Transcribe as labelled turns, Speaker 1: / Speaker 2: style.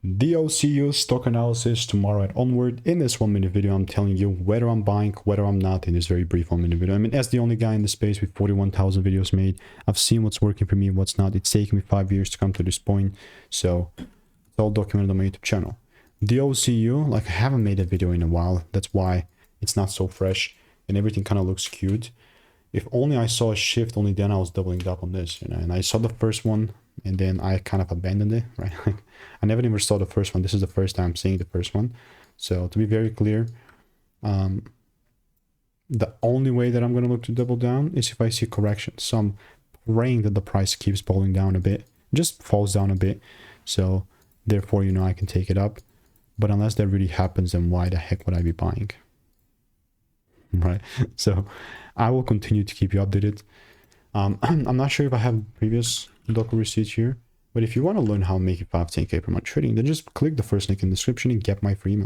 Speaker 1: DOCU stock analysis tomorrow and onward. In this 1-minute video, I'm telling you whether I'm buying, whether I'm not, in this very brief 1-minute video. I mean, as the only guy in the space with 41,000 videos made, I've seen what's working for me, what's not. It's taken me 5 years to come to this point, so it's all documented on my YouTube channel. DOCU, like, I haven't made a video in a while. That's why it's not so fresh and everything kind of looks cute. If only I saw a shift, only then I was doubling up on this, you know. And I saw the first one and then I kind of abandoned it, right? Like, I never even saw the first one. This is the first time seeing the first one. So to be very clear, the only way that I'm going to look to double down is if I see correction. So I'm praying that the price keeps falling down a bit, just falls down a bit. So therefore, you know, I can take it up. But unless that really happens, then why the heck would I be buying? Right? So I will continue to keep you updated. I'm not sure if I have previous docu receipts here, but if you want to learn how to make 5-10K per month trading, then just click the first link in the description and get my free email.